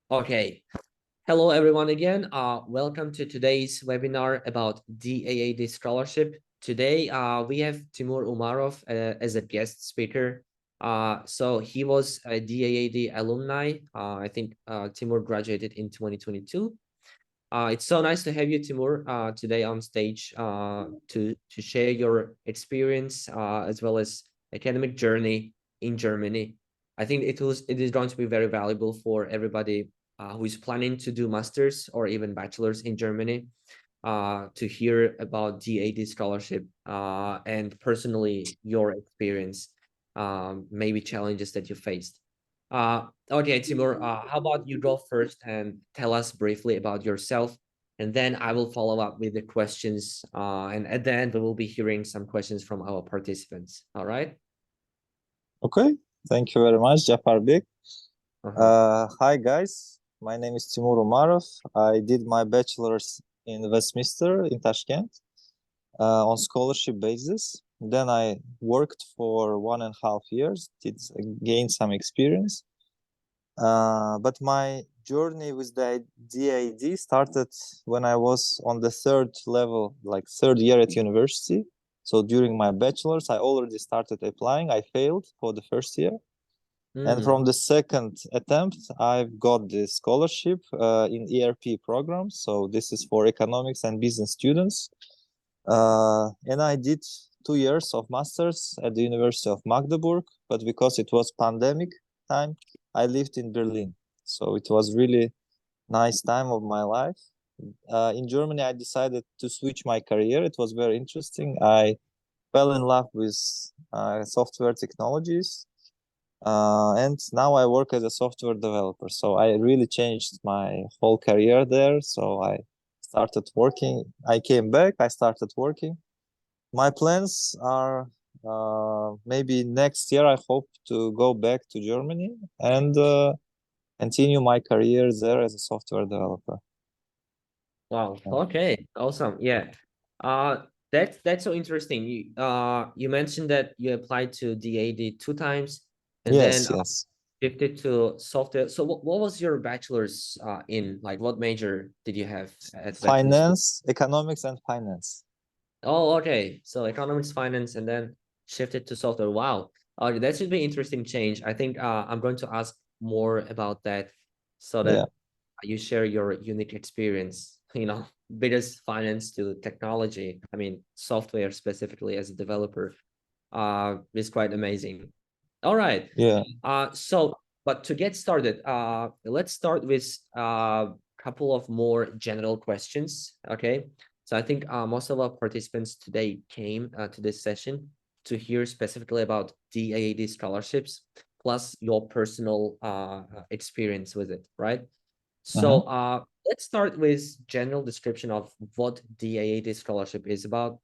Okay. Hello, everyone again. Welcome to today's webinar about DAAD scholarship. Today, we have Timur Umarov as a guest speaker. So he was a DAAD alumni. I think Timur graduated in 2022. It's so nice to have you, Timur, today on stage to share your experience as well as academic journey in Germany. I think it is going to be very valuable for everybody who is planning to do masters or even bachelors in Germany to hear about DAD scholarship and personally your experience, maybe challenges that you faced. Okay, Timur, how about you go first and tell us briefly about yourself, and then I will follow up with the questions. And at the end, we will be hearing some questions from our participants. All right? Okay, thank you very much, Jafarbek. Uh-huh. Hi guys, my name is Timur Umarov. I did my bachelor's in Westminster in Tashkent on scholarship basis. Then I worked for 1.5 years, did gain some experience. But my journey with the DAD started when I was on the third level, like third year at university. So during my bachelor's, I already started applying. I failed for the first year. And from the second attempt, I've got the scholarship in ERP program. So this is for economics and business students. And I did 2 years of masters at the University of Magdeburg, but because it was pandemic time, I lived in Berlin. So it was really nice time of my life. In Germany, I decided to switch my career. It was very interesting. I fell in love with software technologies. And now I work as a software developer. So I really changed my whole career there. So I started working. I came back, I started working. My plans are maybe next year, I hope to go back to Germany and continue my career there as a software developer. Wow. Okay. Awesome. Yeah. That's so interesting. You mentioned that you applied to DAD 2 times and then Yes. shifted to software. So what was your bachelor's in? Like what major did you have at Westminster? Finance, economics and finance. Oh, okay. So economics, finance, and then shifted to software. Wow. That should be interesting change. I think I'm going to ask more about that so Yeah. that you share your unique experience, because finance to technology, I mean, software specifically as a developer, is quite amazing. All right. Yeah. But to get started, let's start with a couple of more general questions. Okay. So I think most of our participants today came to this session to hear specifically about DAAD scholarships, plus your personal experience with it, right? So let's start with general description of what DAAD scholarship is about.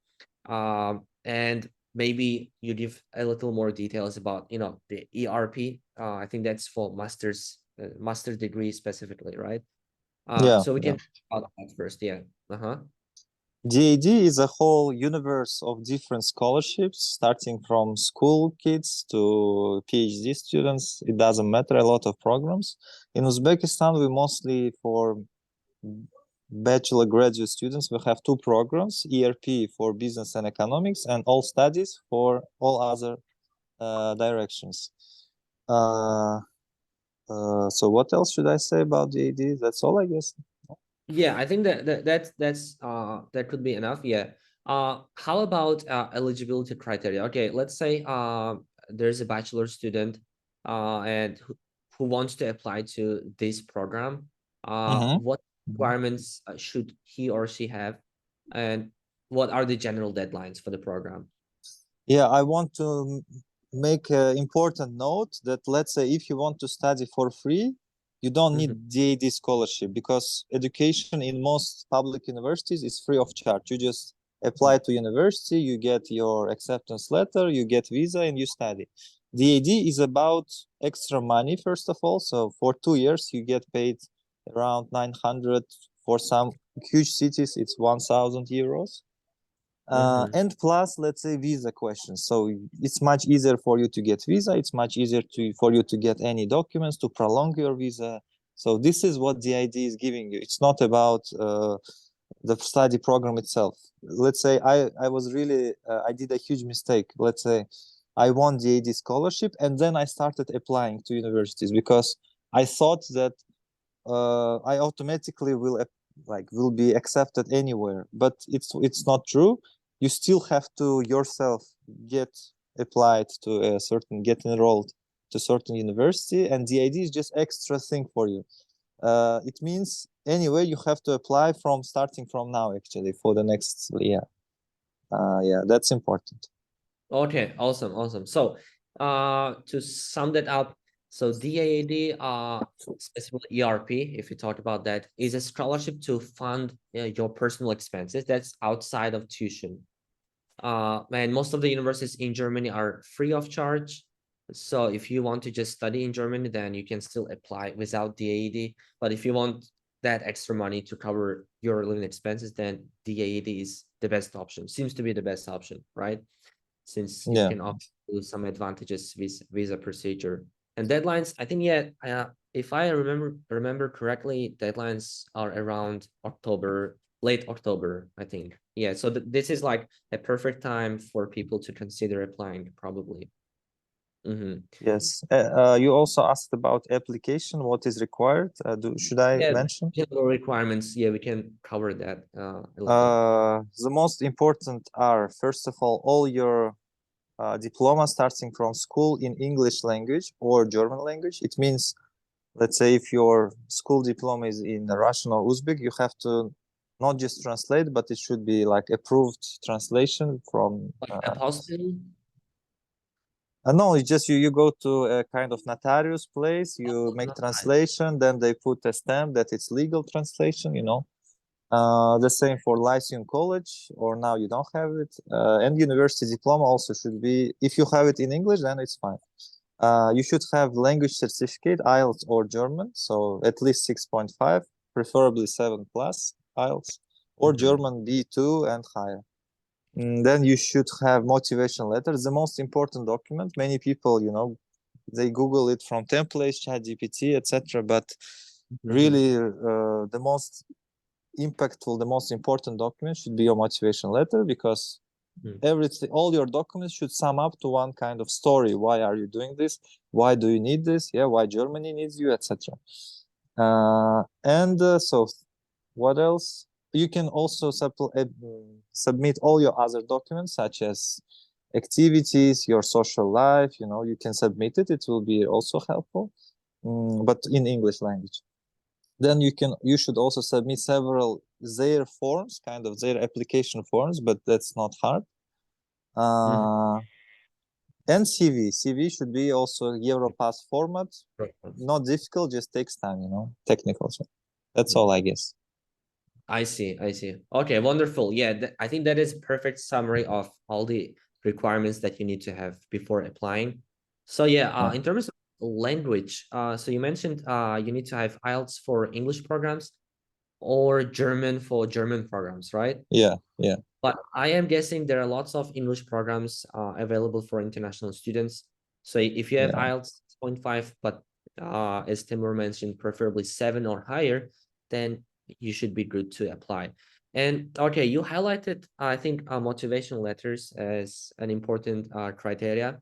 And maybe you give a little more details about, the ERP. I think that's for master's degree specifically, right? Yeah. So we can talk about that first. Yeah. DAD is a whole universe of different scholarships, starting from school kids to PhD students. It doesn't matter, a lot of programs. In Uzbekistan, we mostly, for bachelor graduate students, we have 2 programs, ERP for business and economics, and all studies for all other directions. So what else should I say about DAD? That's all, I guess. Yeah, I think that could be enough. Yeah. How about eligibility criteria? Okay, let's say there's a bachelor student and who wants to apply to this program. What requirements should he or she have, and what are the general deadlines for the program? Yeah, I want to make an important note that, let's say, if you want to study for free, you don't need DAD scholarship, because education in most public universities is free of charge. You just apply to university, you get your acceptance letter, you get visa, and you study. DAD is about extra money, first of all. So for 2 years, you get paid around 900. For some huge cities, it's 1,000 euros. And plus, let's say, visa questions. So it's much easier for you to get visa. It's much easier for you to get any documents to prolong your visa. So this is what DAAD is giving you. It's not about the study program itself. Let's say I was really I did a huge mistake. Let's say I won DAAD scholarship and then I started applying to universities because I thought that I automatically will be accepted anywhere. But it's not true. You still have to yourself get applied to get enrolled to certain university, and DAAD is just extra thing for you. It means anyway you have to apply from starting from now actually for the next year. Yeah, that's important. Okay, awesome. So, to sum that up, so DAAD, specifically ERP, if you talk about that, is a scholarship to fund your personal expenses. That's outside of tuition. And most of the universities in Germany are free of charge. So if you want to just study in Germany, then you can still apply without DAAD. But if you want that extra money to cover your living expenses, then DAAD is the best option. Seems to be the best option, right? Since it Yeah. can offer you some advantages with visa procedure and deadlines. I think, yeah, if I remember correctly, deadlines are around October, late October, I think. Yeah, so this is like a perfect time for people to consider applying, probably. Yes. You also asked about application, what is required. Should I Yeah, mention? general requirements. Yeah, we can cover that a little. The most important are, first of all your diploma starting from school in English language or German language. It means, let's say, if your school diploma is in Russian or Uzbek, you have to not just translate, but it should be like approved translation from. Like apostille? No, it's just you go to a kind of notarius place, you Oh, make not translation, then they put a stamp that it's legal translation, you know. The same for Lyceum College, or now you don't have it. And university diploma also should be, if you have it in English, then it's fine. You should have language certificate, IELTS or German, so at least 6.5, preferably 7 plus IELTS, or German B2 and higher. Then you should have motivation letters, the most important document. Many people, you know, they Google it from templates, ChatGPT, etc. But really, the most impactful, the most important document should be your motivation letter, because everything, all your documents should sum up to one kind of story. Why are you doing this? Why do you need this? Yeah, why Germany needs you, etc. So what else? You can also submit all your other documents, such as activities, your social life. You know, you can submit it. It will be also helpful, but in English language. Then you should also submit several their forms, kind of their application forms, but that's not hard. And CV should be also Europass format. Not difficult, just takes time, you know, technical. So that's all, I guess. I see. Okay, wonderful. Yeah, I think that is a perfect summary of all the requirements that you need to have before applying. So yeah, in terms of language, so you mentioned you need to have IELTS for English programs or German for German programs, right? Yeah. But I am guessing there are lots of English programs available for international students. So if you have Yeah. IELTS 6.5, but as Timur mentioned, preferably 7 or higher, then you should be good to apply. And okay, you highlighted, I think, motivational letters as an important criteria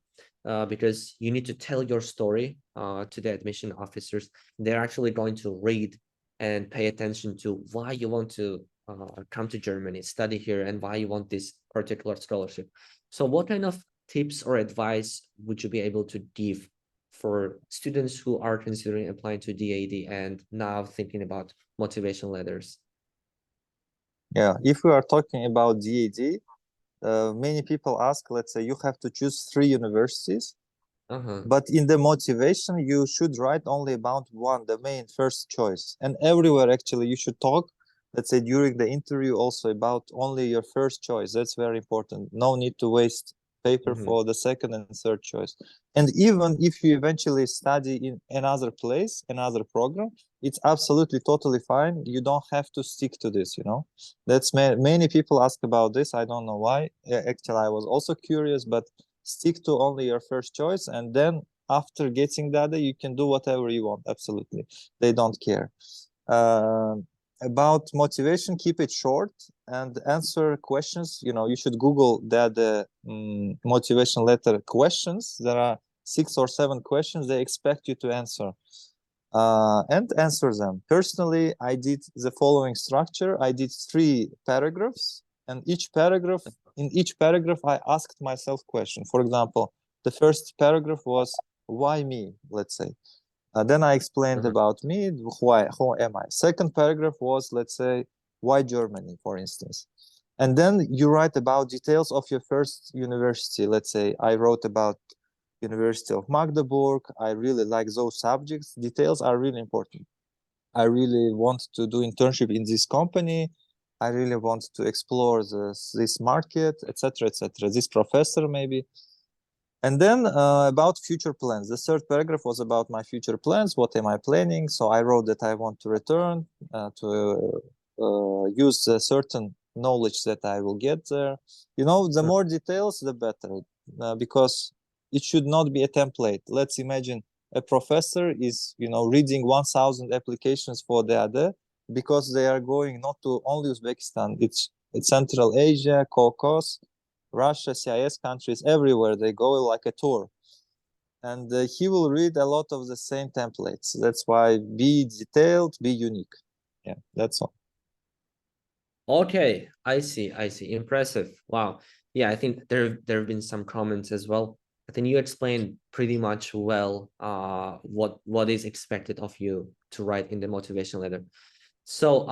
because you need to tell your story to the admission officers. They're actually going to read and pay attention to why you want to come to Germany, study here, and why you want this particular scholarship. So what kind of tips or advice would you be able to give for students who are considering applying to DAAD and now thinking about motivation letters? Yeah. If we are talking about DAAD, many people ask, let's say you have to choose 3 universities. But in the motivation, you should write only about one, the main first choice. And everywhere, actually, you should talk, let's say during the interview, also about only your first choice. That's very important. No need to waste paper for the second and third choice. And even if you eventually study in another place, another program, it's absolutely totally fine. You don't have to stick to this, you know. That's many people ask about this. I don't know why. Actually, I was also curious, but stick to only your first choice, and then after getting DAAD, you can do whatever you want. Absolutely, they don't care. About motivation, keep it short and answer questions. You should Google DAAD motivation letter questions. There are 6 or 7 questions they expect you to answer. And answer them. Personally, I did the following structure. I did 3 paragraphs, and in each paragraph, I asked myself question. For example, the first paragraph was, why me, let's say. Then I explained about me, who am I? Second paragraph was, let's say, why Germany, for instance. And then you write about details of your first university. Let's say I wrote about University of Magdeburg. I really like those subjects. Details are really important. I really want to do internship in this company. I really want to explore this market, etc., etc. This professor maybe. And then about future plans. The third paragraph was about my future plans. What am I planning? So I wrote that I want to return to use a certain knowledge that I will get there. The more details, the better, because it should not be a template. Let's imagine a professor is, reading 1,000 applications for DAAD because they are going not to only Uzbekistan. It's Central Asia, Caucasus, Russia, CIS countries, everywhere they go like a tour. And he will read a lot of the same templates. That's why be detailed, be unique. Yeah, that's all. Okay, I see. Impressive. Wow. Yeah, I think there have been some comments as well. I think you explained pretty much well what is expected of you to write in the motivation letter. So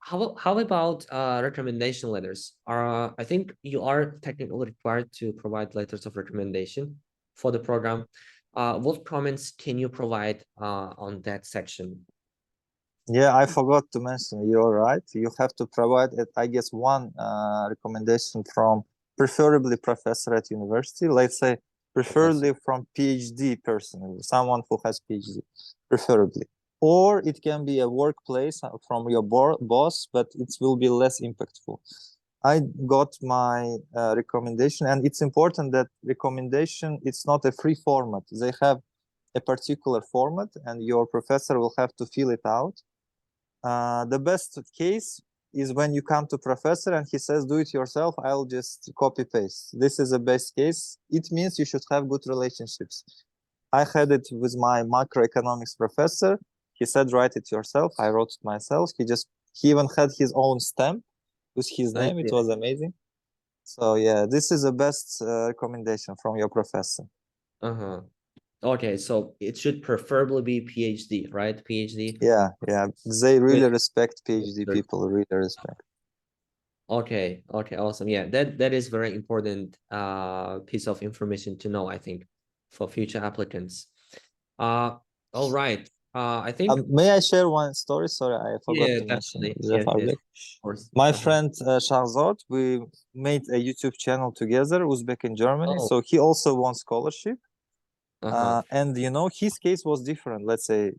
how about recommendation letters? I think you are technically required to provide letters of recommendation for the program. What comments can you provide on that section? Yeah, I forgot to mention, you're right. You have to provide, I guess, one recommendation from preferably professor at university. Let's say preferably from PhD person, someone who has PhD, preferably. Or it can be a workplace from your boss, but it will be less impactful. I got my recommendation, and it's important that recommendation, it's not a free format. They have a particular format, and your professor will have to fill it out. The best case is when you come to professor and he says, do it yourself, I'll just copy paste. This is the best case. It means you should have good relationships. I had it with my macroeconomics professor. He said, write it yourself. I wrote it myself. He even had his own stamp with his name. It was amazing. So yeah, this is the best recommendation from your professor. Okay, so it should preferably be PhD, right? PhD. Yeah. They really respect PhD people, really respect. Okay, awesome. Yeah, that is very important piece of information to know, I think, for future applicants. All right. I think may I share one story? Sorry, I forgot to mention Jafarbek. Yes, of course. My friend Shahzad, we made a YouTube channel together, Uzbek in Germany. So he also won scholarship. And his case was different. Let's say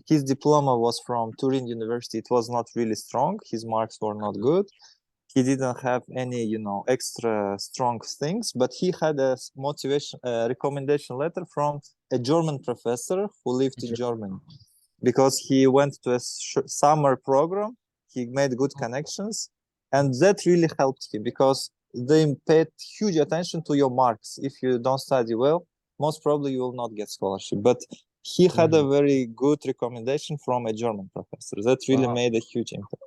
his diploma was from Turin University. It was not really strong. His marks were not good. He didn't have any extra strong things, but he had a recommendation letter from a German professor who lived in Germany, because he went to a summer program. He made good connections, and that really helped him, because they paid huge attention to your marks. If you don't study well, most probably you will not get scholarship. But he had a very good recommendation from a German professor. That really made a huge impact.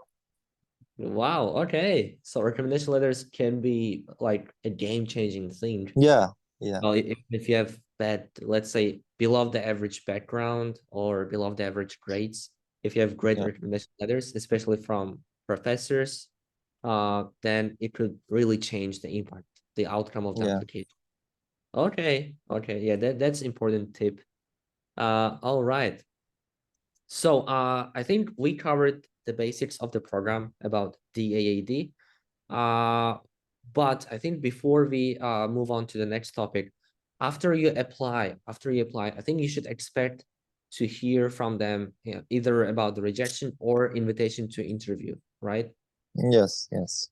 Wow. Okay. So recommendation letters can be like a game-changing thing. Yeah. Well, if you have bad, let's say, below the average background or below the average grades, if you have great recommendation letters, especially from professors, then it could really change the impact, the outcome of the application. Okay. Yeah, that's important tip. All right. So I think we covered the basics of the program about DAAD. But I think before we move on to the next topic, after you apply, I think you should expect to hear from them, either about the rejection or invitation to interview, right? Yes.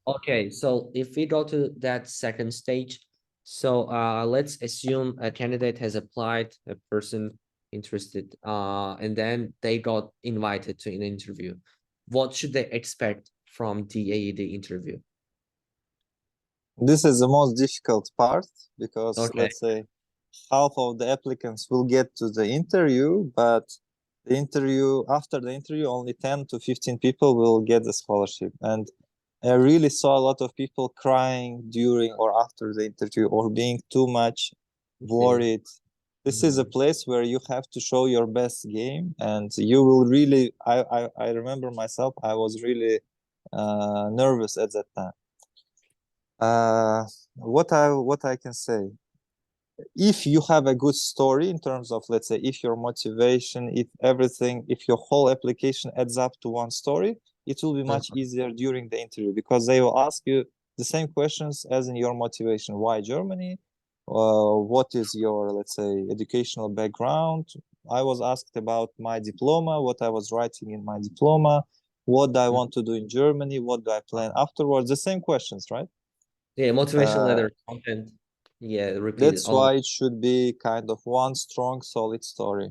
Okay, so if we go to that second stage, So let's assume a candidate has applied, a person interested, and then they got invited to an interview. What should they expect from DAAD interview? This is the most difficult part because Okay. let's say half of the applicants will get to the interview, but after the interview, only 10 to 15 people will get the scholarship. And I really saw a lot of people crying during or after the interview or being too much See. worried. This is a Mhm. place where you have to show your best game, and you will really. I remember myself. I was really nervous at that time. What I can say, if you have a good story in terms of, let's say, if your motivation, if everything, if your whole application adds up to one story, it will be much Uh-huh. easier during the interview because they will ask you the same questions as in your motivation. Why Germany? What is your, let's say, educational background? I was asked about my diploma, what I was writing in my diploma, what do I want to do in Germany, what do I plan afterwards, the same questions, right? Yeah, motivation uh, letter content. Yeah, repeated that's all. why it should be kind of one strong, solid story.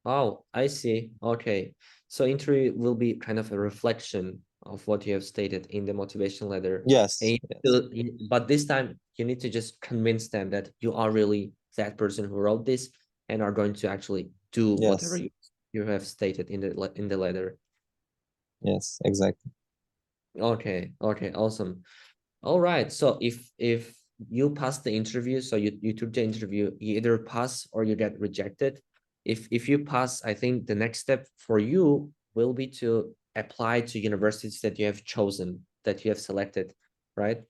Oh, I see. Okay. So interview will be kind of a reflection of what you have stated in the motivation letter. Yes, And yes, but this time you need to just convince them that you are really that person who wrote this and are going to actually do whatever yes, you have stated in the letter. yes, exactly. Okay, okay, awesome. All right. So if you pass the interview, so you took the interview, you either pass or you get rejected. If you pass, I think the next step for you will be to apply to universities that you have chosen, that you have selected, right?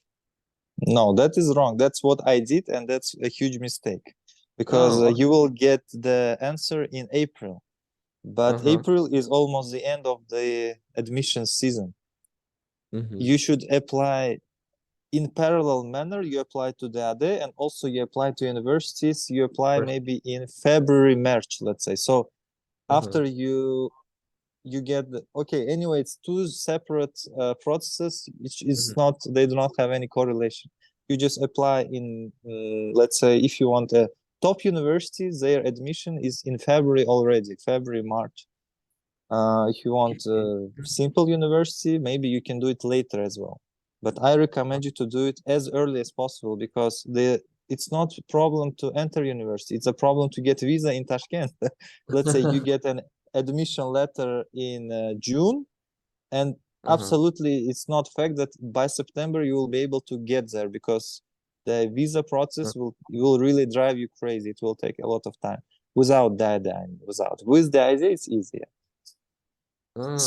No, that is wrong. That's what I did, and that's a huge mistake because Oh, you will get the answer in April. But uh-huh. April is almost the end of the admission season. Mm-hmm. You should apply in parallel manner. You apply to the AD and also you apply to universities. You apply First, maybe in February, March, let's say. So uh-huh. after you get okay, anyway, it's two separate processes. It's Mm-hmm. not, they do not have any correlation. You just apply in let's say if you want a top university, their admission is in February already, February, March. If you want a simple university, maybe you can do it later as well, but I recommend you to do it as early as possible because it's not a problem to enter university, it's a problem to get visa in Tashkent. Let's say you get an admission letter in June, and Uh-huh. absolutely it's not fact that by September you will be able to get there because the visa process will really drive you crazy. It will take a lot of time. Without that, without with the idea, it's easier.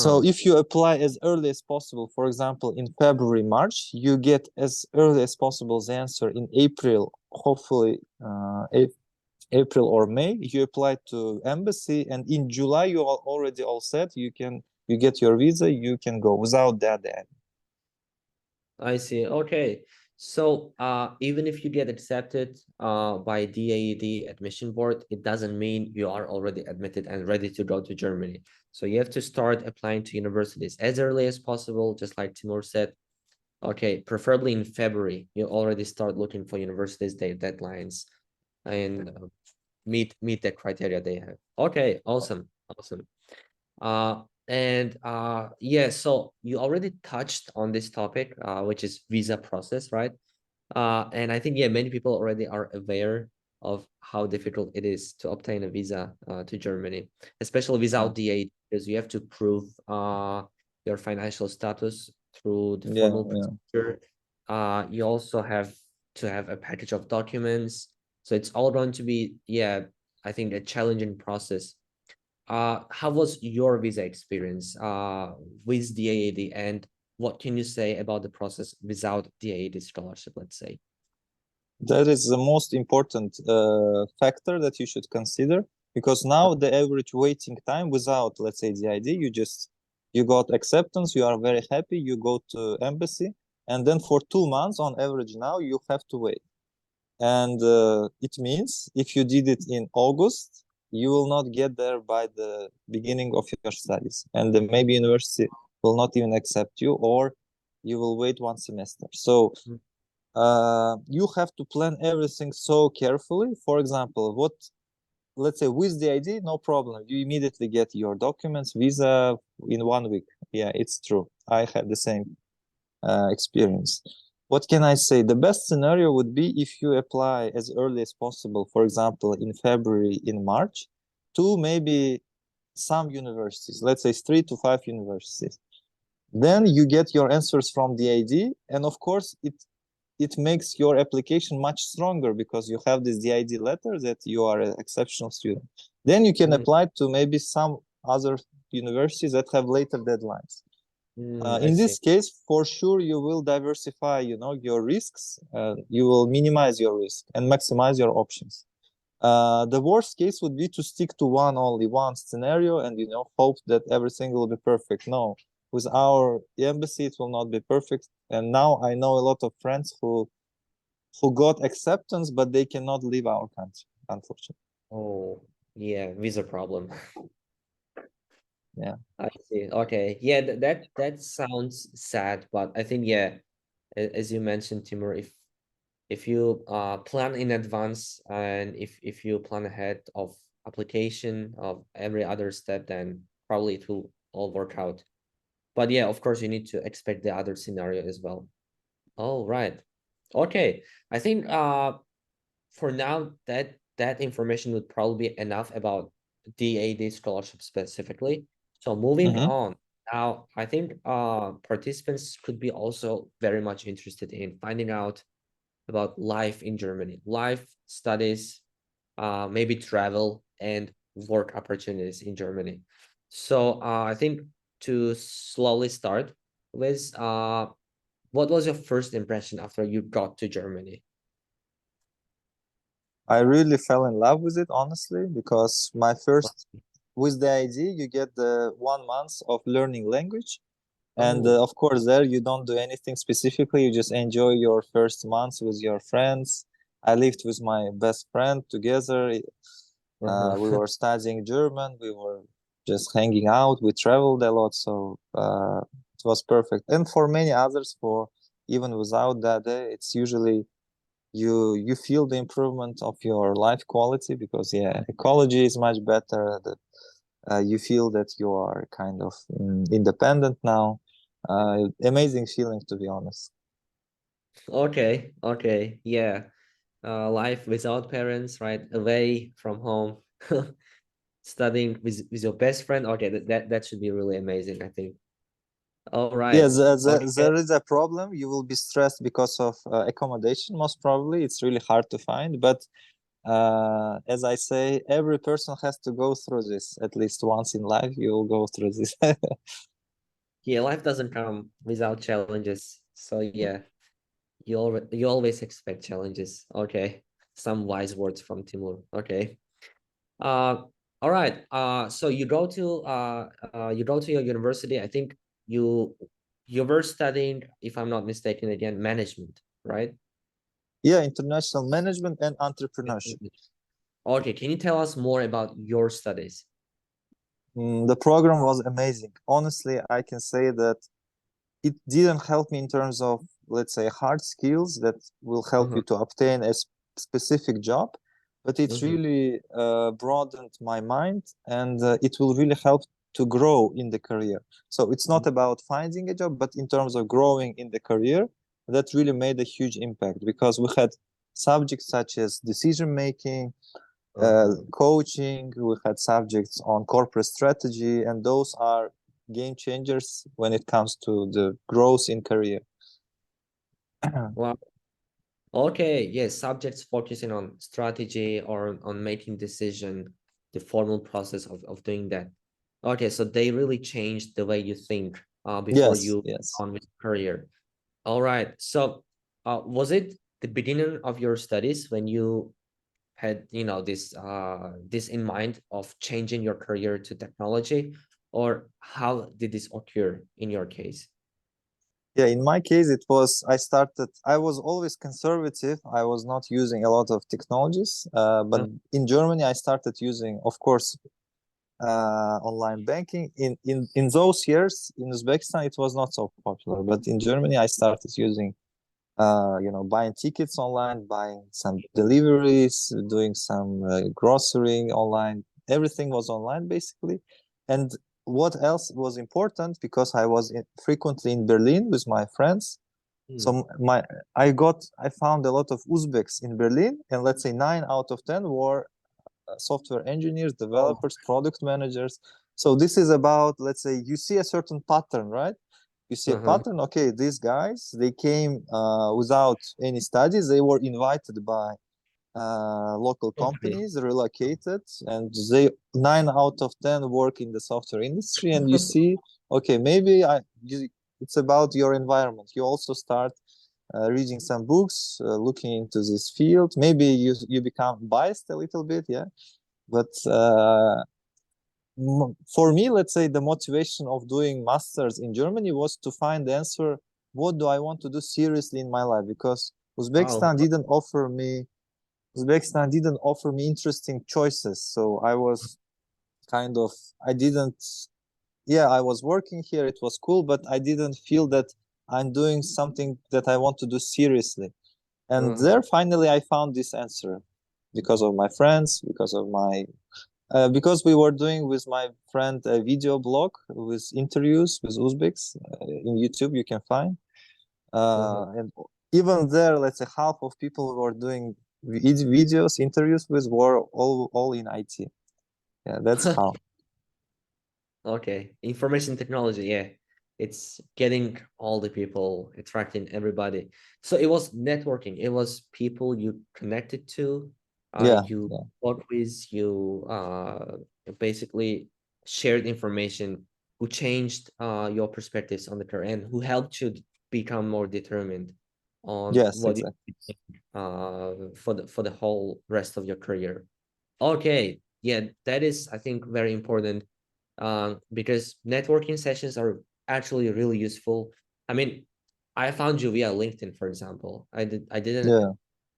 So Uh-huh. if you apply as early as possible, for example, in February, March, you get as early as possible the answer in April, hopefully April or May. You apply to embassy, and in July you are already all set. You get your visa, you can go without that. I see. Okay. So even if you get accepted by DAAD admission board, it doesn't mean you are already admitted and ready to go to Germany. So you have to start applying to universities as early as possible, just like Timur said. Okay, preferably in February, you already start looking for universities, their deadlines, and meet the criteria they have. Okay, awesome, awesome. Yeah, so you already touched on this topic, which is visa process, right? And I think, yeah, many people already are aware of how difficult it is to obtain a visa to Germany, especially Yeah, without the aid, because you have to prove your financial status through the yeah, formal yeah. procedure. You also have to have a package of documents. So it's all going to be, yeah, I think a challenging process. How was your visa experience with the AAD, and what can you say about the process without the AAD scholarship, let's say? That is the most important factor that you should consider because now the average waiting time without, let's say, the ID, you got acceptance, you are very happy, you go to embassy, and then for 2 months on average now you have to wait. And it means if you did it in August, you will not get there by the beginning of your studies, and then maybe university will not even accept you, or you will wait one semester. So you have to plan everything so carefully. For example, let's say with the ID, no problem. You immediately get your documents, visa in 1 week. Yeah, it's true. I had the same experience. What can I say? The best scenario would be if you apply as early as possible, for example, in February, in March, to maybe some universities, let's say 3 to 5 universities. Then you get your answers from the DAAD, and of course, it makes your application much stronger because you have this DAAD letter that you are an exceptional student. Then you can apply to maybe some other universities that have later deadlines. I In see. this case, for sure, you will diversify, your risks. You will minimize your risk and maximize your options. The worst case would be to stick to only one scenario and, hope that everything will be perfect. No, with our embassy, it will not be perfect. And now I know a lot of friends who got acceptance, but they cannot leave our country, unfortunately. Oh, yeah, visa problem. Yeah. I see. Okay. Yeah, that sounds sad, but I think yeah, as you mentioned, Timur, if you plan in advance and if you plan ahead of application of every other step, then probably it will all work out. But yeah, of course, you need to expect the other scenario as well. All right. Okay. I think for now that information would probably be enough about DAAD scholarship specifically. So moving Mm-hmm. on, now I think participants could be also very much interested in finding out about life in Germany, life, studies, maybe travel and work opportunities in Germany. So I think to slowly start with, what was your first impression after you got to Germany? I really fell in love with it, honestly, because with the ID, you get the 1 month of learning language. And Oh, of course, there you don't do anything specifically. You just enjoy your first months with your friends. I lived with my best friend together. We uh-huh. were studying German. We were just hanging out. We traveled a lot, so it was perfect. And for many others, for even without that, it's usually you feel the improvement of your life quality because ecology is much better. You feel that you are kind of independent now. Amazing feeling, to be honest. Okay, yeah. Life without parents, right? Away from home, studying with your best friend. Okay, that should be really amazing, I think. All right. Yes, Okay. there is a problem. You will be stressed because of accommodation, most probably. It's really hard to find. But as I say, every person has to go through this at least once in life. You will go through this. Yeah, life doesn't come without challenges. So yeah, you always expect challenges. Okay. Some wise words from Timur. Okay. Uh, all right. So you go to your university. I think you you were studying, if I'm not mistaken, again, management, right? Yeah, international management and entrepreneurship. Okay, can you tell us more about your studies? The program was amazing. Honestly, I can say that it didn't help me in terms of, let's say, hard skills that will help you Mm-hmm. to obtain a specific job, but it Mm-hmm. really broadened my mind, and it will really help to grow in the career. So it's not about finding a job, but in terms of growing in the career, that really made a huge impact because we had subjects such as decision making, Uh-huh. coaching. We had subjects on corporate strategy, and those are game changers when it comes to the growth in career. Wow. Okay, yes, subjects focusing on strategy or on making decision, the formal process of doing that. Okay, so they really changed the way you think before Yes, you yes. on with career. All right. So, was it the beginning of your studies when you had, this in mind of changing your career to technology, or how did this occur in your case? Yeah, in my case, I was always conservative. I was not using a lot of technologies. But Uh, in Germany, I started using, of course, online banking. In those years, in Uzbekistan, it was not so popular. But in Germany, I started using buying tickets online, buying some deliveries, doing some grocery online. Everything was online basically. And what else was important, because I was frequently in Berlin with my friends. So I found a lot of Uzbeks in Berlin, and let's say 9 out of 10 were software engineers, Oh, developers, product managers. So this is about, let's say, you see a certain pattern, right? You see a uh-huh. pattern. Okay, these guys, they came without any studies. They were invited by local Company. companies, relocated, and 9 out of 10 work in the software industry. And you see, okay, maybe it's about your environment. You also start reading some books, looking into this field. Maybe you become biased a little bit, yeah. But for me, let's say the motivation of doing masters in Germany was to find the answer. What do I want to do seriously in my life? Because Wow. Uzbekistan didn't offer me interesting choices. So I was kind of, I didn't, yeah, I was working here. It was cool, but I didn't feel that I'm doing something that I want to do seriously. And Uh-huh. there, finally, I found this answer because of my friends, because we were doing with my friend a video blog with interviews with Uzbeks in YouTube, you can find. Uh-huh. And even there, let's say half of people who were doing videos, interviews with were all in IT. Yeah, that's how. Okay, information technology, yeah. It's getting all the people, attracting everybody. So it was networking. It was people you connected to, Yeah, you yeah, work with, you basically shared information, who changed your perspectives on the career and who helped you become more determined on yes, what you exactly. for the whole rest of your career. Okay, yeah, that is, I think, very important because networking sessions are actually really useful. I mean, I found you via LinkedIn, for example. I didn't Yeah.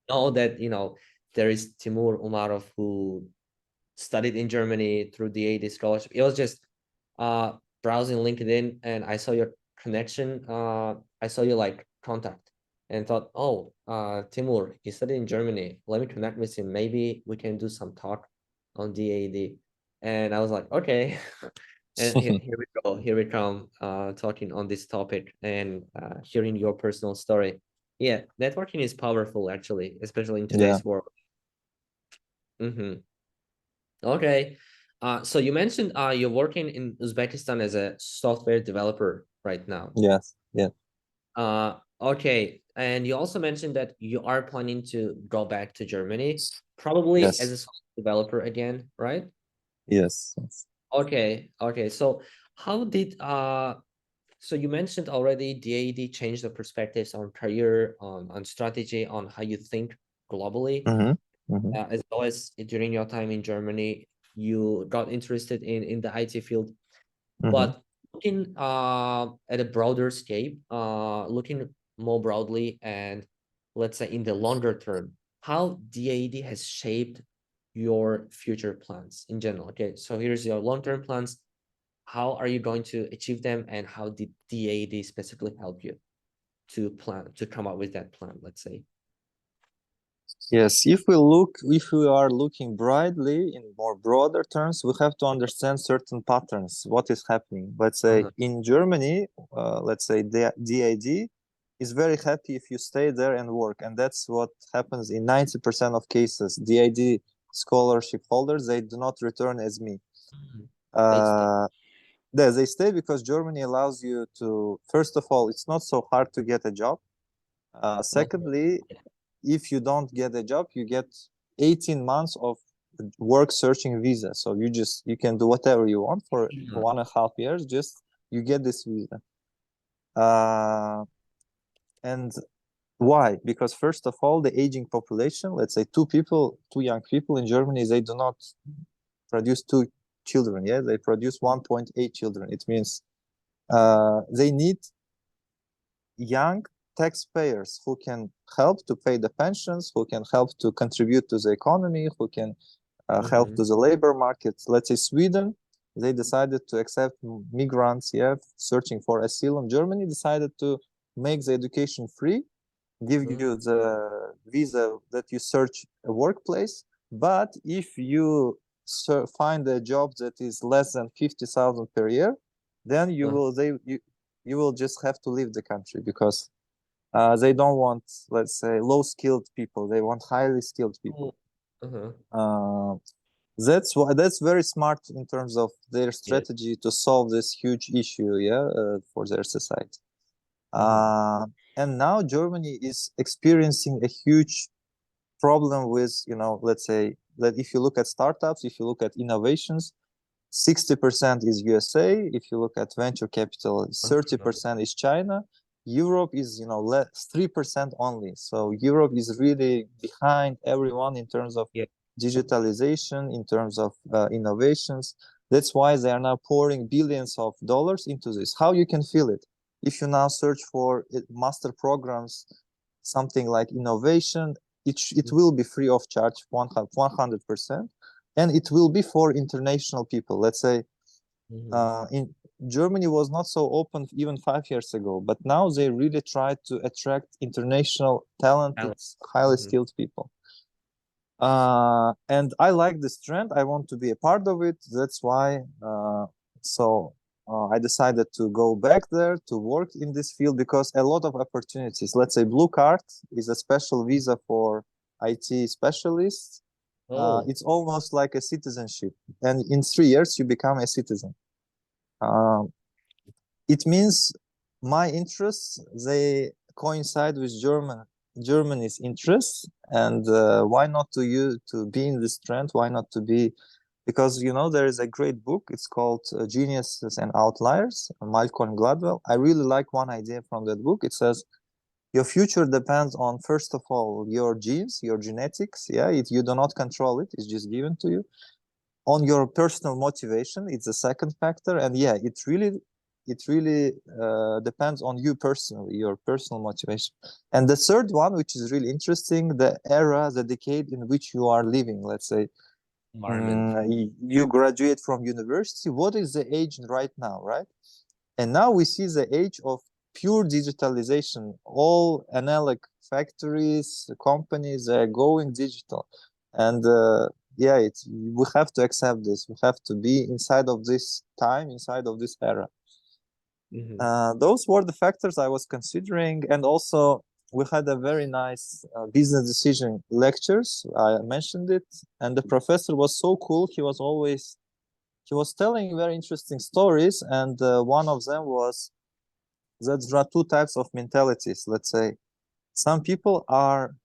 know that, there is Timur Umarov who studied in Germany through the DAAD scholarship. It was just uh browsing LinkedIn and I saw your connection. I saw your like contact and thought, oh, Timur, he studied in Germany. Let me connect with him. Maybe we can do some talk on DAAD. And I was like, okay. And here we go. Here we come, talking on this topic and hearing your personal story. Yeah, networking is powerful, actually, especially in Yeah. today's world. Okay. So you mentioned you're working in Uzbekistan as a software developer right now. Yes. Yeah. Okay. And you also mentioned that you are planning to go back to Germany, probably as Yes. a software developer again, right? Yes. Yes. Okay. Okay. So how did so you mentioned already DAD changed the perspectives on career, on strategy, on how you think globally, Mm-hmm. Mm-hmm. as well as during your time in Germany, you got interested in the IT field. Mm-hmm. But looking at a broader scape, looking more broadly and let's say in the longer term, how DAD has shaped your future plans in general. Okay, so here's your long-term plans. How are you going to achieve them, and how did DAD specifically help you to come up with that plan, let's say? Yes, if we are looking broadly in more broader terms, we have to understand certain patterns, what is happening. Let's say Uh-huh. in Germany, let's say the DAD is very happy if you stay there and work, and that's what happens in 90% of cases. DAD scholarship holders, they do not return as me. Mhm. They stay. Uh, they stay because Germany allows you to, first of all, it's not so hard to get a job. Okay. Secondly, if you don't get a job, you get 18 months of work searching visa. So you can do whatever you want for Mhm. 1.5 years. Just you get this visa. Uh, and why? Because first of all, the aging population. Let's say two young people in Germany, they do not produce two children. Yeah, they produce 1.8 children. It means they need young taxpayers who can help to pay the pensions, who can help to contribute to the economy, who can help Mhm. to the labor market. Let's say Sweden, they decided to accept migrants, yeah, searching for asylum. Germany decided to make the education free, give you the visa that you search a workplace. But if you find a job that is less than 50,000 per year, then you will just have to leave the country, because they don't want, let's say, low-skilled people. They want highly skilled people. That's very smart in terms of their strategy to solve this huge issue, for their society. And now Germany is experiencing a huge problem with, let's say, that if you look at startups, if you look at innovations, 60% is USA. If you look at venture capital, 30% is China. Europe is, less 3% only. So Europe is really behind everyone in terms of digitalization, in terms of innovations. That's why they are now pouring billions of dollars into this. How you can feel it? If you now search for master programs, something like innovation, it will be free of charge, 100%, and it will be for international people. Let's say in Germany was not so open even 5 years ago, but now they really try to attract international talented, highly skilled people. And I like this trend. I want to be a part of it. That's why I decided to go back there to work in this field, because a lot of opportunities. Let's say Blue Card is a special visa for IT specialists. It's almost like a citizenship, and in 3 years you become a citizen. It means my interests, they coincide with Germany's interests, and why not to be in this trend? Why not to be? Because there is a great book. It's called Geniuses and Outliers, Malcolm Gladwell. I really like one idea from that book. It says your future depends on, first of all, your genes, your genetics. You do not control it; it's just given to you. On your personal motivation, it's the second factor, and it really depends on you personally, your personal motivation. And the third one, which is really interesting, the era, the decade in which you are living. Let's say you graduate from university. What is the age right now, right? And now we see the age of pure digitalization. All analog factories, companies are going digital, and we have to accept this. We have to be inside of this time, inside of this era. Those were the factors I was considering, and also we had a very nice business decision lectures. I mentioned it, and the professor was so cool. He was telling very interesting stories, and one of them was that there are two types of mentalities. Let's say some people are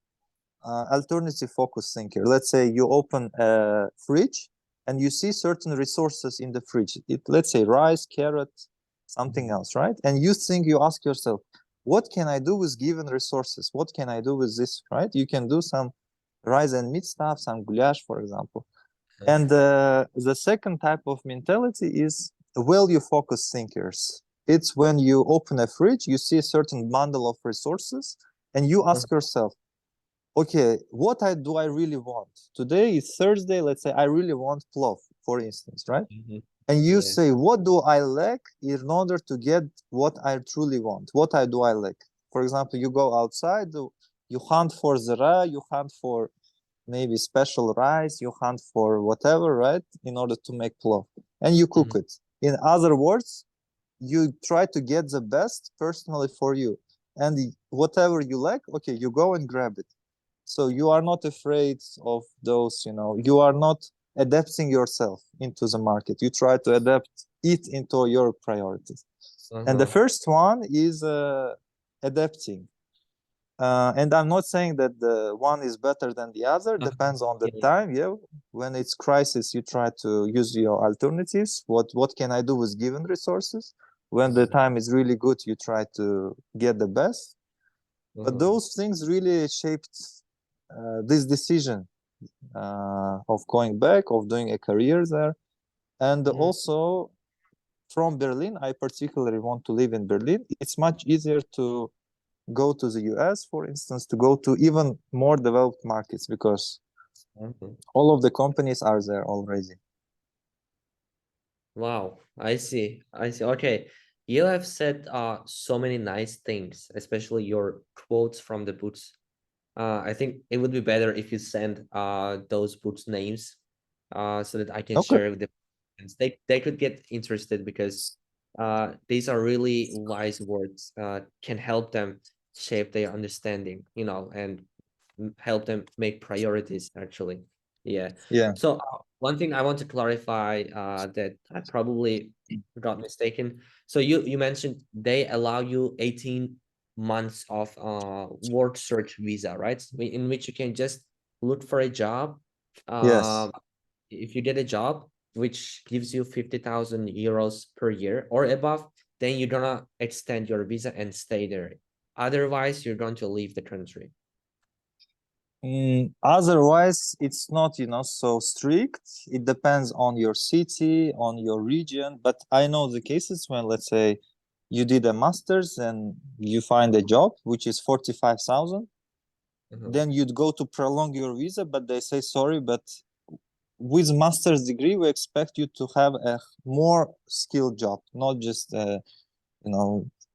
alternative focus thinker. Let's say you open a fridge and you see certain resources in the fridge. Let's say rice, carrot, something else, right? And you ask yourself, what can I do with given resources? What can I do with this, right? You can do some rice and meat stuff, some goulash, for example. And the second type of mentality is value focused thinkers. It's when you open a fridge, you see a certain bundle of resources, and you ask yourself, okay, what do I really want? Today is Thursday. Let's say I really want plov, for instance, right? And you say, what do I lack in order to get what I truly want? What do I lack? For example, you go outside, you hunt for zira, you hunt for maybe special rice, you hunt for whatever, right? In order to make plov, and you cook it. In other words, you try to get the best personally for you, and whatever you lack, okay, you go and grab it. So you are not afraid of those, you are not adapting yourself into the market. You try to adapt it into your priorities. And the first one is adapting. And I'm not saying that the one is better than the other. Depends on the time. When it's crisis, you try to use your alternatives. What can I do with given resources? When the time is really good, you try to get the best. But those things really shaped this decision of going back, of doing a career there. And also from Berlin, I particularly want to live in Berlin. It's much easier to go to the US, for instance, to go to even more developed markets, because all of the companies are there already. Wow, I see. Okay. You have said so many nice things, especially your quotes from the books. I think it would be better if you send those books names so that I can Okay. share with the friends. They could get interested because these are really wise words, can help them shape their understanding, you know, and help them make priorities actually. Yeah. Yeah. So one thing I want to clarify that I probably got mistaken. So you mentioned they allow you 18 months of work search visa, right? In which you can just look for a job. Yes. If you get a job which gives you 50,000 euros per year or above, then you're gonna extend your visa and stay there. Otherwise, you're going to leave the country. Otherwise, it's not, so strict. It depends on your city, on your region. But I know the cases when, let's say, you did a master's and you find a job, which is 45,000, then you'd go to prolong your visa, but they say, sorry, but with master's degree, we expect you to have a more skilled job, not just,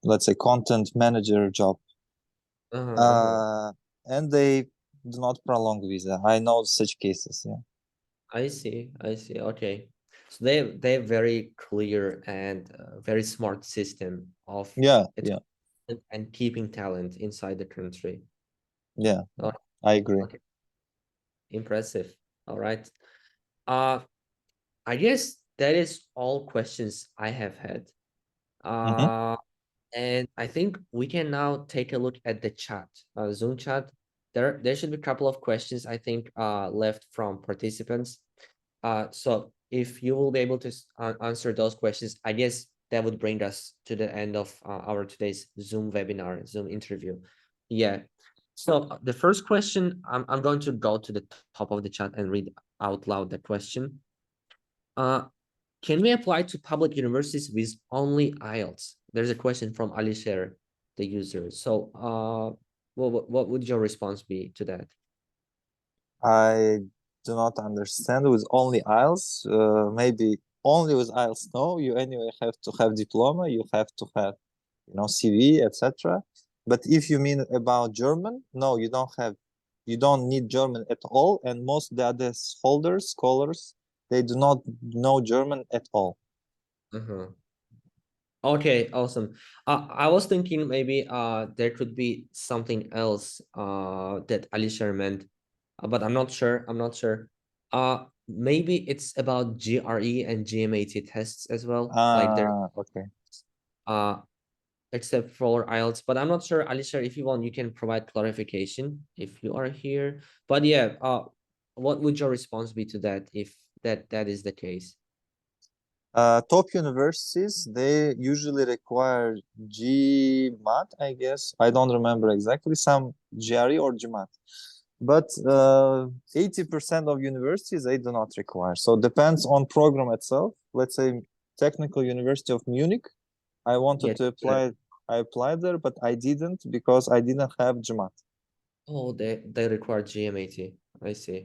let's say content manager job. And they do not prolong visa. I know such cases. Yeah. I see. I see. Okay. So they're very clear and very smart system of Yeah. it Yeah. and keeping talent inside the country. Yeah. Oh, I agree. okay. Impressive. All right. Uh, I guess that is all questions I have had. Mm-hmm. And I think we can now take a look at the chat, Zoom chat. There should be a couple of questions I think left from participants. So if you will be able to answer those questions, I guess that would bring us to the end of our today's Zoom webinar, Zoom interview. Yeah. So the first question, I'm going to go to the top of the chat and read out loud the question. Can we apply to public universities with only IELTS? There's a question from Alisher, the user. So what would your response be to that? I do not understand with only IELTS. Maybe only with IELTS. No, you anyway have to have diploma. You have to have, CV, etc. But if you mean about German, no, you don't have. You don't need German at all. And most of the other holders, scholars, they do not know German at all. Okay, awesome. I was thinking maybe there could be something else that Alisher meant, but I'm not sure. I'm not sure. Maybe it's about GRE and GMAT tests as well. Like there, Okay. uh, except for IELTS, but I'm not sure, Alisher, if you want, you can provide clarification if you are here. But yeah, what would your response be to that if that is the case? Top universities, they usually require GMAT, I guess. I don't remember exactly, some GRE or GMAT. But 80% of universities, they do not require. So depends on program itself. Let's say Technical University of Munich, I wanted Yeah. to apply. I applied there, but I didn't because I didn't have GMAT. Oh, they require GMAT. I see.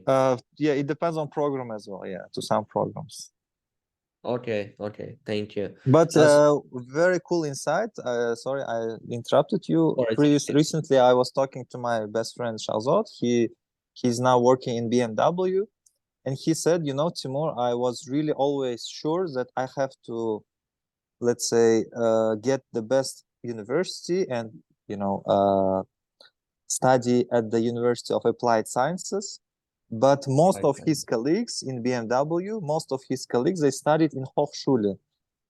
Yeah, it depends on program as well. Yeah, to some programs. Okay, okay, thank you. But So, very cool insight. Sorry, I interrupted you. sorry, it's okay. Recently, I was talking to my best friend Shazot. He's now working in BMW, and he said, Timur, I was really always sure that I have to, let's say, get the best university and study at the University of Applied Sciences. But most of his colleagues in BMW, most of his colleagues, they studied in Hochschule.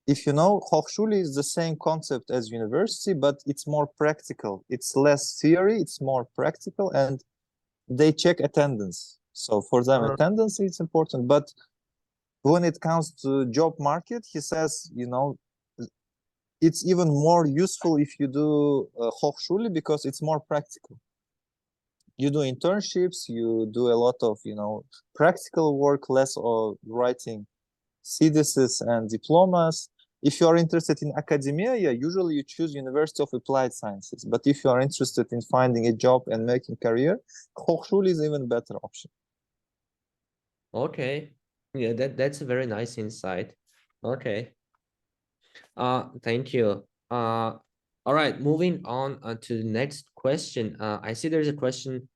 If you know, Hochschule is the same concept as university, but it's more practical. It's less theory, it's more practical, and they check attendance. So for them, attendance is important. But when it comes to job market, he says, it's even more useful if you do Hochschule because it's more practical. You do internships, you do a lot of, practical work, less of writing theses and diplomas. If you are interested in academia, yeah, usually you choose University of Applied Sciences. But if you are interested in finding a job and making career, Hochschule is even better option. Okay. Yeah, that's a very nice insight. Okay. Thank you. All right, moving on to the next question. I see there's a question.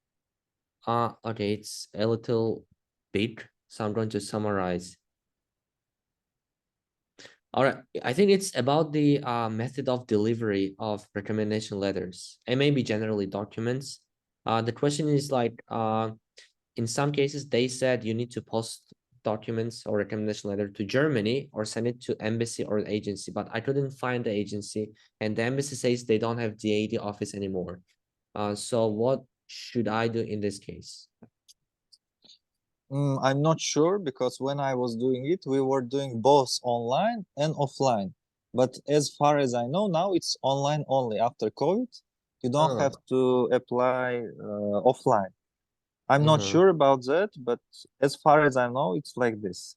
Okay, it's a little big, so I'm going to summarize. All right, I think it's about the method of delivery of recommendation letters and maybe generally documents. The question is like, in some cases, they said you need to post documents or recommendation letter to Germany or send it to embassy or agency, but I couldn't find the agency, and the embassy says they don't have DAAD office anymore. So what should I do in this case? I'm not sure because when I was doing it, we were doing both online and offline. But as far as I know now, it's online only. After COVID, you don't have to apply offline. I'm not sure about that, but as far as I know, it's like this.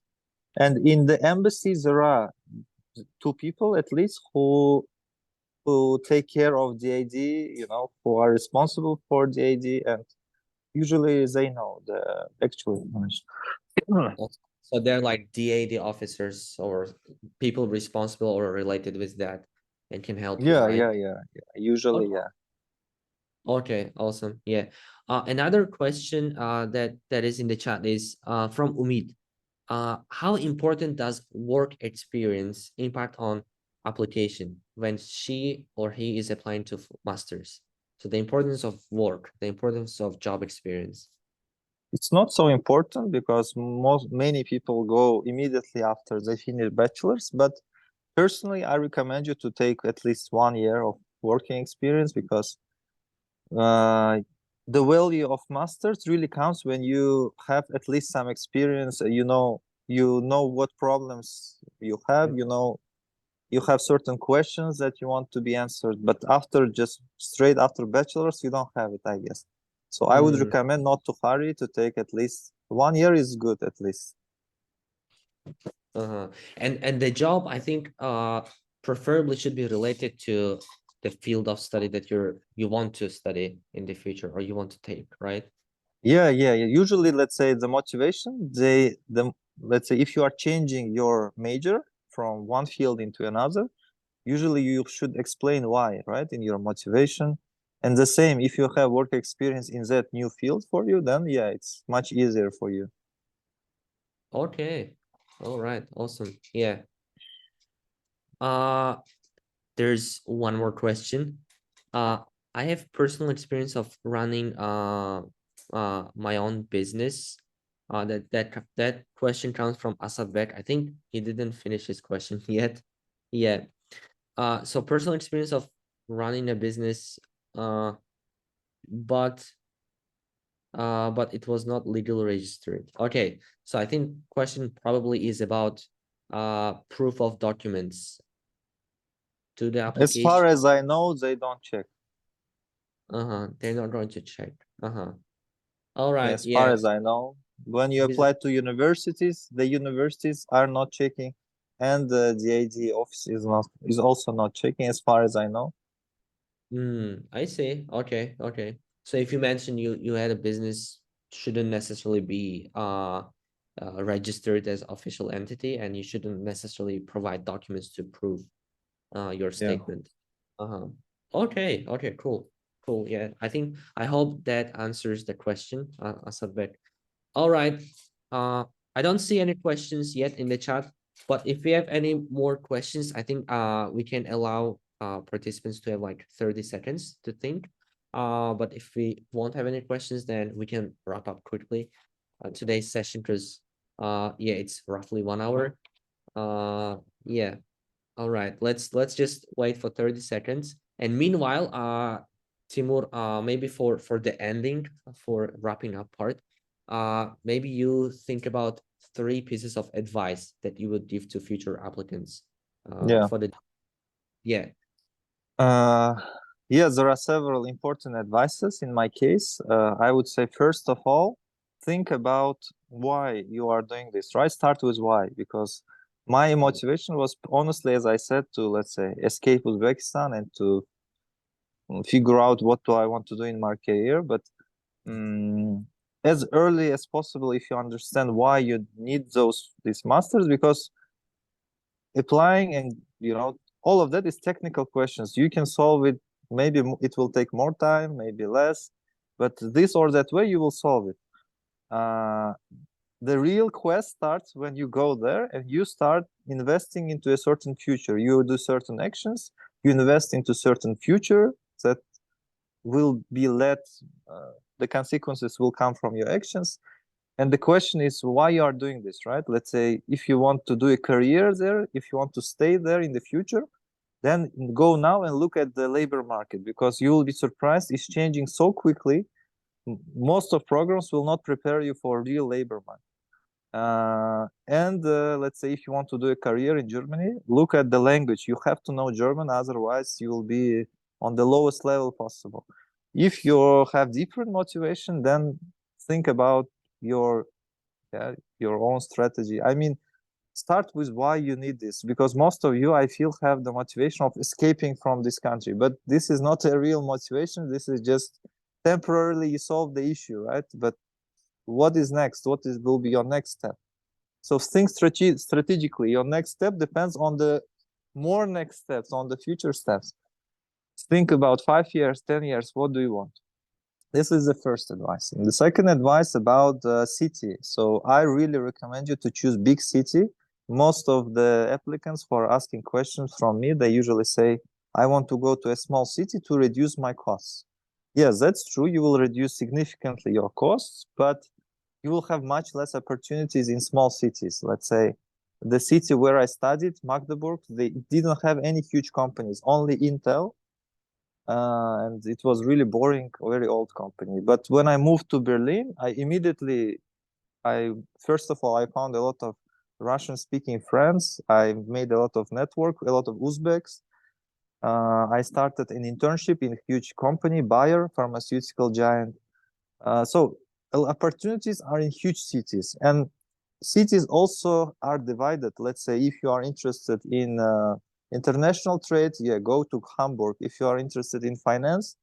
And in the embassies, there are two people at least who take care of the DAAD, who are responsible for the DAAD, and usually they know the actual information. So they're like DAAD officers or people responsible or related with that and can help you, Yeah, right? yeah. Usually, yeah. Okay, awesome. Yeah. Another question that is in the chat is from Umid. How important does work experience impact on application when she or he is applying to masters? So the importance of work, the importance of job experience. It's not so important because many people go immediately after they finish bachelor's. But personally, I recommend you to take at least 1 year of working experience because the value of masters really counts when you have at least some experience. You know what problems you have. You have certain questions that you want to be answered, but after just straight after bachelor's, you don't have it, I guess. So I would recommend not to hurry, to take at least 1 year is good at least. And the job, I think, preferably should be related to the field of study that you want to study in the future or you want to take, right? Yeah. Usually, let's say the motivation, let's say if you are changing your major from one field into another, usually you should explain why, right, in your motivation. And the same, if you have work experience in that new field for you, then yeah, it's much easier for you. Okay. All right. Awesome. Yeah. Uh, there's one more question. I have personal experience of running my own business. That question comes from Asad. I think he didn't finish his question yet. Yeah. So personal experience of running a business, but it was not legally registered. Okay, so I think question probably is about proof of documents to the As far application. as I know, they don't check. They're not going to check. All right, As far yeah. as I know, when you Business. apply to universities, the universities are not checking, and the DAAD office is also not checking, as far as I know. I see. Okay, okay. So if you mentioned you had a business, shouldn't necessarily be registered as official entity, and you shouldn't necessarily provide documents to prove your Yeah. statement. Okay, okay, cool. Cool. Yeah, I hope that answers the question, Asadbek. All right. I don't see any questions yet in the chat, but if we have any more questions, I think we can allow participants to have like 30 seconds to think. But if we won't have any questions, then we can wrap up quickly today's session because yeah, it's roughly 1 hour. Yeah. All right, let's just wait for 30 seconds. And meanwhile, Timur, maybe for the ending, for wrapping up part, maybe you think about 3 pieces of advice that you would give to future applicants Yeah. for the yeah. Uh, yeah, there are several important advices in my case. I would say, first of all, think about why you are doing this, right? Start with why, because my motivation was honestly, as I said, to, let's say, escape Uzbekistan and to figure out what do I want to do in my career. But as early as possible, if you understand why you need these masters, because applying and all of that is technical questions. You can solve it. Maybe it will take more time, maybe less, but this or that way you will solve it. The real quest starts when you go there and you start investing into a certain future. You do certain actions, you invest into certain future that will be led, the consequences will come from your actions. And the question is why you are doing this, right? Let's say if you want to do a career there, if you want to stay there in the future, then go now and look at the labor market, because you will be surprised, it's changing so quickly. Most of programs will not prepare you for real labor market. Let's say if you want to do a career in Germany, look at the language. You have to know German, otherwise you will be on the lowest level possible. If you have different motivation, then think about your own strategy. I mean, start with why you need this, because most of you, I feel, have the motivation of escaping from this country, but this is not a real motivation. This is just temporarily you solve the issue, right? But what is next? Will be your next step? So think strategically. Your next step depends on the more next steps, on the future steps. Think about 5 years, 10 years. What do you want? This is the first advice. And the second advice about the city. So I really recommend you to choose big city. Most of the applicants who are asking questions from me, they usually say, I want to go to a small city to reduce my costs. Yes, that's true. You will reduce significantly your costs, but you will have much less opportunities in small cities. Let's say the city where I studied, Magdeburg, they didn't have any huge companies, only Intel. And it was really boring, very old company. But when I moved to Berlin, first of all, I found a lot of Russian-speaking friends. I made a lot of network, a lot of Uzbeks. I started an internship in a huge company, Bayer, pharmaceutical giant. So opportunities are in huge cities, and cities also are divided. Let's say if you are interested in international trade, go to Hamburg. If you are interested in finance,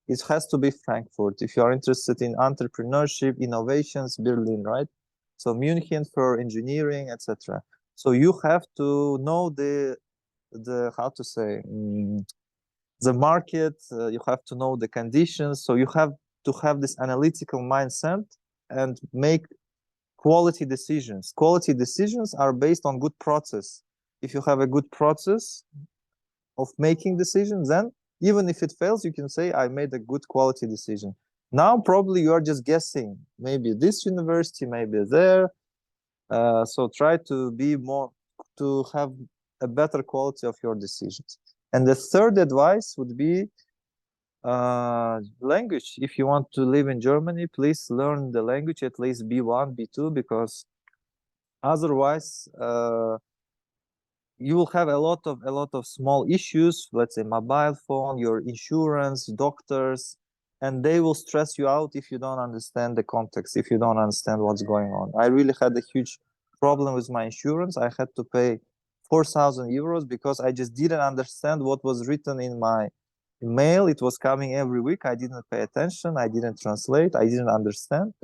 it has to be Frankfurt. If you are interested in entrepreneurship, innovations, Berlin, right? So Munich for engineering, etc. So you have to know the how to say the market. You have to know the conditions. So you have to have this analytical mindset and make quality decisions. Quality decisions are based on good process. If you have a good process of making decisions, then even if it fails, you can say, I made a good quality decision. Now, probably you are just guessing, maybe this university, maybe there. So try to have a better quality of your decisions. And the third advice would be language. If you want to live in Germany, please learn the language, at least B1, B2, because otherwise you will have a lot of small issues. Let's say mobile phone, your insurance, doctors, and they will stress you out if you don't understand the context, if you don't understand what's going on. I really had a huge problem with my insurance. I had to pay 4,000 euros because I just didn't understand what was written in my mail. It was coming every week. I didn't pay attention. I didn't translate. I didn't understand.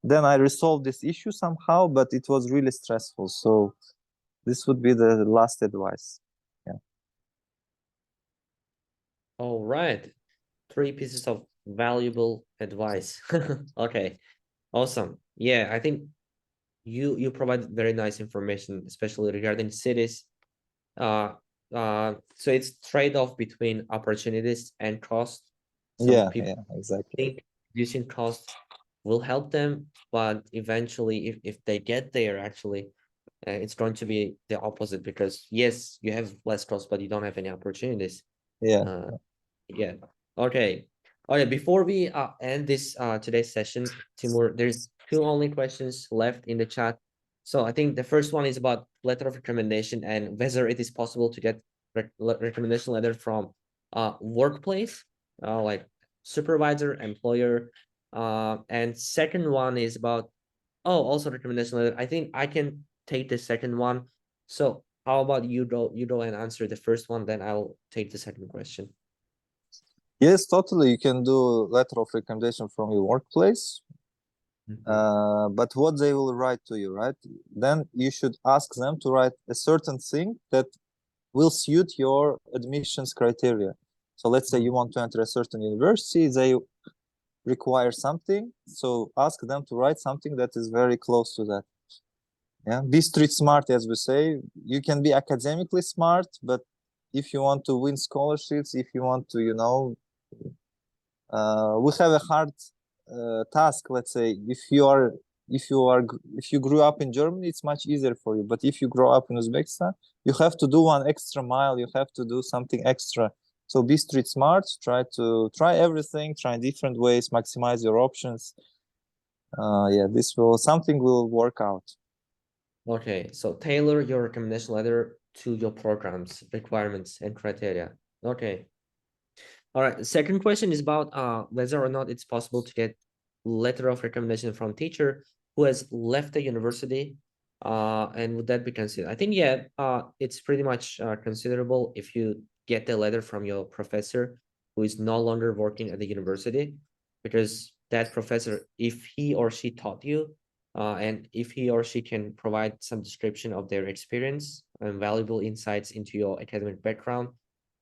Then I resolved this issue somehow, but it was really stressful. So this would be the last advice. Yeah. All right. 3 pieces of valuable advice. Okay. Awesome. Yeah, I think you provide very nice information, especially regarding cities. So it's trade-off between opportunities and cost. Some people exactly. think reducing cost will help them, but eventually, if they get there, actually, it's going to be the opposite, because yes, you have less cost, but you don't have any opportunities. Yeah. Yeah. Okay. Before we end this today's session, Timur, there's 2 only questions left in the chat. So I think the first one is about letter of recommendation and whether it is possible to get recommendation letter from workplace, like supervisor, employer. And second one is about also recommendation letter. I think I can take the second one. So how about you go and answer the first one, then I'll take the second question. Yes, totally. You can do letter of recommendation from your workplace. But what they will write to you, right? Then you should ask them to write a certain thing that will suit your admissions criteria. So let's say you want to enter a certain university, they require something, so ask them to write something that is very close to that. Yeah, be street smart, as we say. You can be academically smart, but if you want to win scholarships, if you want to, we have a hard task. Let's say if you grew up in Germany, it's much easier for you. But if you grow up in Uzbekistan, you have to do one extra mile. You have to do something extra. So be street smart. Try everything. Try different ways. Maximize your options. Yeah, something will work out. Okay, so tailor your recommendation letter to your program's requirements and criteria. Okay. All right. The second question is about whether or not it's possible to get letter of recommendation from teacher who has left the university. And would that be considered? I think, yeah, it's pretty much considerable if you get the letter from your professor who is no longer working at the university, because that professor, if he or she taught you, and if he or she can provide some description of their experience and valuable insights into your academic background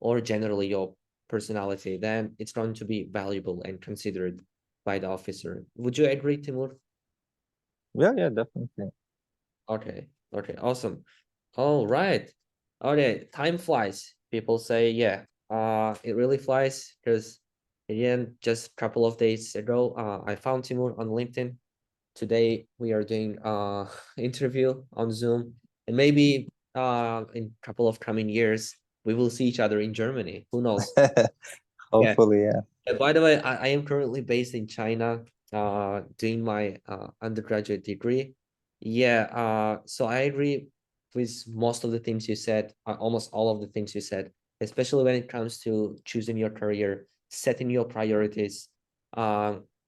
or generally your personality, then it's going to be valuable and considered by the officer. Would you agree, Timur? Yeah, definitely. Okay, awesome. All right. Okay, time flies. People say, yeah, it really flies because again, just a couple of days ago, I found Timur on LinkedIn. Today we are doing interview on Zoom, and maybe in a couple of coming years we will see each other in Germany. Who knows? Yeah. Hopefully, yeah. By the way, I am currently based in China, doing my undergraduate degree. Yeah, so I agree with most of the things you said, almost all of the things you said, especially when it comes to choosing your career, setting your priorities,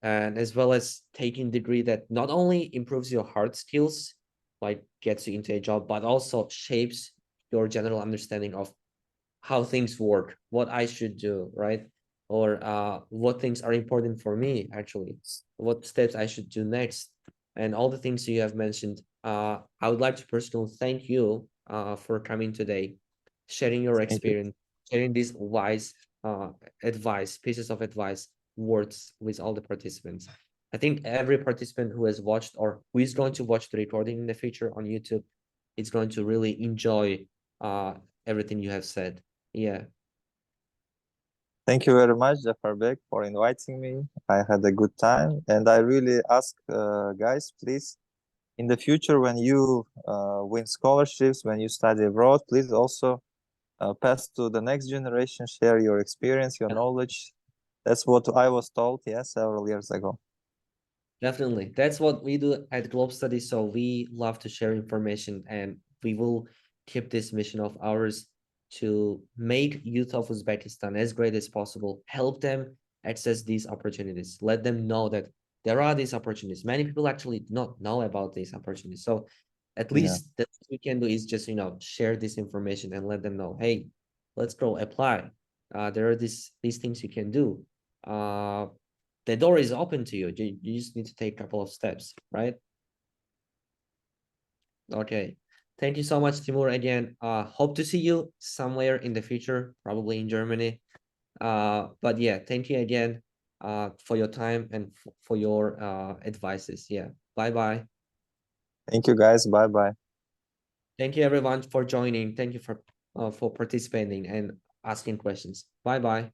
and as well as taking degree that not only improves your hard skills, like gets you into a job, but also shapes your general understanding of how things work, what I should do, right? Or what things are important for me, actually, what steps I should do next, and all the things you have mentioned. I would like to personally thank you for coming today, sharing your Thank you. experience, sharing these wise pieces of advice, words with all the participants. I think every participant who has watched or who is going to watch the recording in the future on YouTube is going to really enjoy everything you have said. Yeah, Thank you very much, Jafarbek, for inviting me. I had a good time, and I really ask, guys, please, in the future, when you win scholarships, when you study abroad, please also pass to the next generation, share your experience, your knowledge. That's what I was told, several years ago. definitely. That's what we do at Globe Studies. So we love to share information, and we will keep this mission of ours to make youth of Uzbekistan as great as possible, help them access these opportunities, let them know that there are these opportunities. Many people actually do not know about these opportunities. So at Yeah. least that we can do is just, share this information and let them know, hey, let's go apply. There are these things you can do. The door is open to you. You just need to take a couple of steps, right? Okay. Thank you so much, Timur. Again, hope to see you somewhere in the future, probably in Germany. But yeah, thank you again for your time and for your advices. Yeah. Bye-bye. Thank you, guys. Bye-bye. Thank you everyone for joining. Thank you for participating and asking questions. Bye-bye.